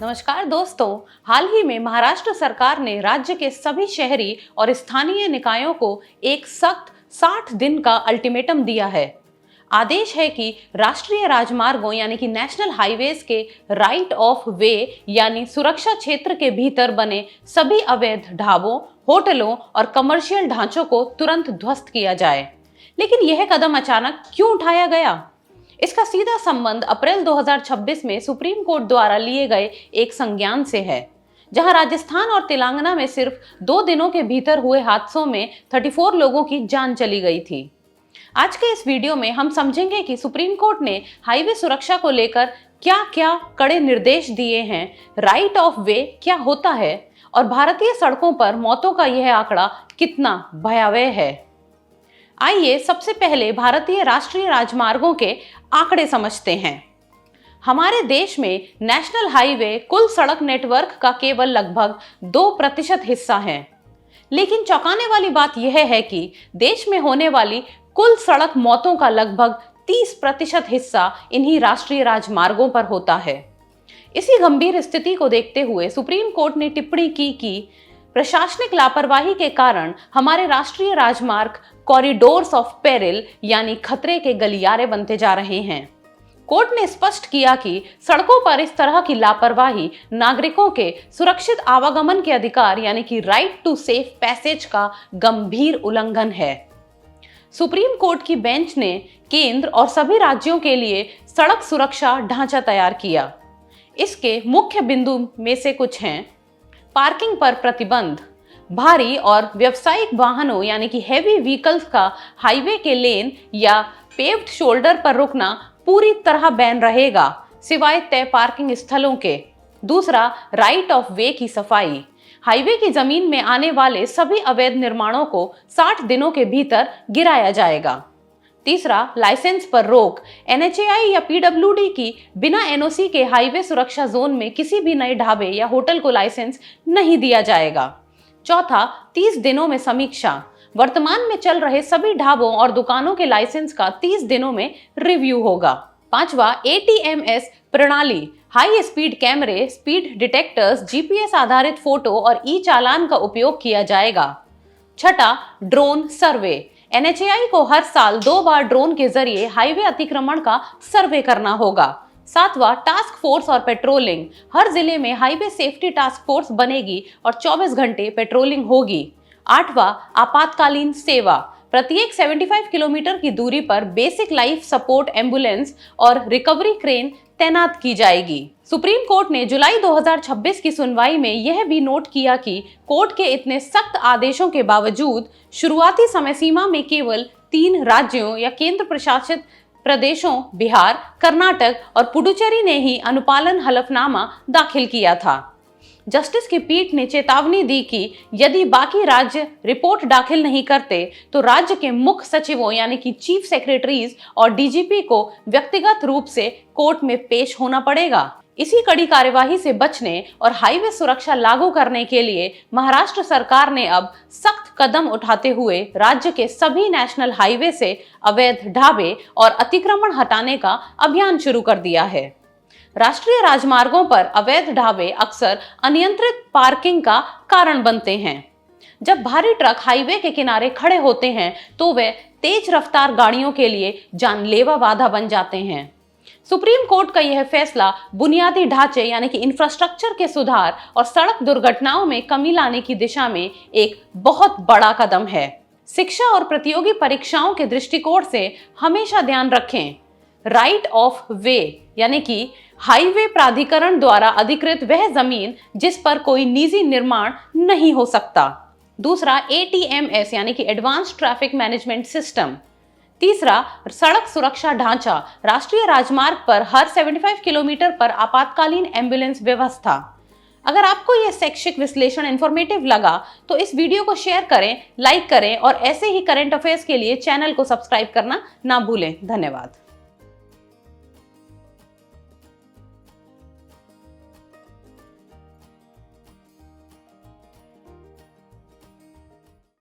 नमस्कार दोस्तों। हाल ही में महाराष्ट्र सरकार ने राज्य के सभी शहरी और स्थानीय निकायों को एक सख्त 60 दिन का अल्टीमेटम दिया है। आदेश है कि राष्ट्रीय राजमार्गों यानी कि नेशनल हाईवेज के राइट ऑफ वे यानी सुरक्षा क्षेत्र के भीतर बने सभी अवैध ढाबों, होटलों और कमर्शियल ढांचों को तुरंत ध्वस्त किया जाए। लेकिन यह कदम अचानक क्यों उठाया गया? इसका सीधा संबंध अप्रैल 2026 में सुप्रीम कोर्ट द्वारा लिए गए एक संज्ञान से है, जहां राजस्थान और तेलंगाना में सिर्फ 2 दिनों के भीतर हुए हादसों में 34 लोगों की जान चली गई थी। आज के इस वीडियो में हम समझेंगे कि सुप्रीम कोर्ट ने हाईवे सुरक्षा को लेकर क्या क्या कड़े निर्देश दिए हैं, राइट ऑफ वे क्या होता है और भारतीय सड़कों पर मौतों का यह आंकड़ा कितना भयावह है। आइए सबसे पहले भारतीय राष्ट्रीय राजमार्गों के आंकड़े समझते हैं। हमारे देश में नेशनल हाईवे कुल सड़क नेटवर्क का केवल लगभग 2% हिस्सा है। लेकिन चौंकाने वाली बात यह है कि देश में होने वाली कुल सड़क मौतों का लगभग 30% हिस्सा इन्हीं राष्ट्रीय राजमार्गों पर होता है। इसी गंभीर स्थिति को देखते हुए सुप्रीम कोर्ट ने टिप्पणी की कि प्रशासनिक लापरवाही के कारण हमारे राष्ट्रीय राजमार्ग कॉरिडोर्स ऑफ पेरिल यानी खतरे के गलियारे बनते जा रहे हैं। कोर्ट ने स्पष्ट किया कि सड़कों पर इस तरह की लापरवाही नागरिकों के सुरक्षित आवागमन के अधिकार यानी कि राइट टू सेफ पैसेज का गंभीर उल्लंघन है। सुप्रीम कोर्ट की बेंच ने केंद्र और सभी राज्यों के लिए सड़क सुरक्षा ढांचा तैयार किया। इसके मुख्य बिंदु में से कुछ हैं: पार्किंग पर प्रतिबंध, भारी और व्यावसायिक वाहनों यानी कि हेवी व्हीकल्स का हाईवे के लेन या पेव्ड शोल्डर पर रुकना पूरी तरह बैन रहेगा, सिवाय तय पार्किंग स्थलों के। दूसरा, राइट ऑफ वे की सफाई। हाईवे की जमीन में आने वाले सभी अवैध निर्माणों को 60 दिनों के भीतर गिराया जाएगा। तीसरा, लाइसेंस पर रोक। NHAI या PWD की बिना NOC के हाईवे सुरक्षा जोन में किसी भी नए ढाबे या होटल को लाइसेंस नहीं दिया जाएगा। चौथा, 30 दिनों में समीक्षा। वर्तमान में चल रहे सभी ढाबों और दुकानों के लाइसेंस का 30 दिनों में रिव्यू होगा। पांचवा, ATMS प्रणाली। हाई स्पीड कैमरे, स्पीड डिटेक्टर्स, GPS आधारित फोटो और चालान का उपयोग किया जाएगा। छठा, ड्रोन सर्वे। NHAI को हर साल 2 बार ड्रोन के जरिए हाईवे अतिक्रमण का सर्वे करना होगा। सातवां, टास्क फोर्स और पेट्रोलिंग। हर जिले में हाईवे सेफ्टी टास्क फोर्स बनेगी और 24 घंटे पेट्रोलिंग होगी। आठवां, आपातकालीन सेवा। प्रत्येक 75 किलोमीटर की दूरी पर बेसिक लाइफ सपोर्ट एम्बुलेंस और रिकवरी क्रेन तैनात की जाएगी। सुप्रीम कोर्ट ने जुलाई 2026 की सुनवाई में यह भी नोट किया कि कोर्ट के इतने सख्त आदेशों के बावजूद शुरुआती समय सीमा में केवल 3 राज्यों या केंद्र प्रशासित प्रदेशों बिहार, कर्नाटक और पुडुचेरी ने ही अनुपालन हलफनामा दाखिल किया था। जस्टिस की पीठ ने चेतावनी दी कि यदि बाकी राज्य रिपोर्ट दाखिल नहीं करते तो राज्य के मुख्य सचिवों यानी कि चीफ सेक्रेटरीज और DGP को व्यक्तिगत रूप से कोर्ट में पेश होना पड़ेगा। इसी कड़ी कार्यवाही से बचने और हाईवे सुरक्षा लागू करने के लिए महाराष्ट्र सरकार ने अब सख्त कदम उठाते हुए राज्य के सभी नेशनल हाईवे से अवैध ढाबे और अतिक्रमण हटाने का अभियान शुरू कर दिया है। राष्ट्रीय राजमार्गों पर अवैध ढाबे अक्सर अनियंत्रित पार्किंग का कारण बनते हैं। जब भारी ट्रक हाईवे के किनारे खड़े होते हैं तो वे तेज रफ्तार गाड़ियों के लिए जानलेवा बाधा बन जाते हैं। सुप्रीम कोर्ट का यह फैसला बुनियादी ढांचे यानी कि इंफ्रास्ट्रक्चर के सुधार और सड़क दुर्घटनाओं में कमी लाने की दिशा में एक बहुत बड़ा कदम है। शिक्षा और प्रतियोगी परीक्षाओं के दृष्टिकोण से हमेशा ध्यान रखें, राइट ऑफ वे यानी कि हाईवे प्राधिकरण द्वारा अधिकृत वह जमीन जिस पर कोई निजी निर्माण नहीं हो सकता। दूसरा, ATMS यानी कि एडवांस ट्रैफिक मैनेजमेंट सिस्टम। तीसरा, सड़क सुरक्षा ढांचा। राष्ट्रीय राजमार्ग पर हर 75 किलोमीटर पर आपातकालीन एम्बुलेंस व्यवस्था। अगर आपको यह शैक्षिक विश्लेषण इंफॉर्मेटिव लगा तो इस वीडियो को शेयर करें, लाइक करें और ऐसे ही करंट अफेयर्स के लिए चैनल को सब्सक्राइब करना ना भूलें। धन्यवाद।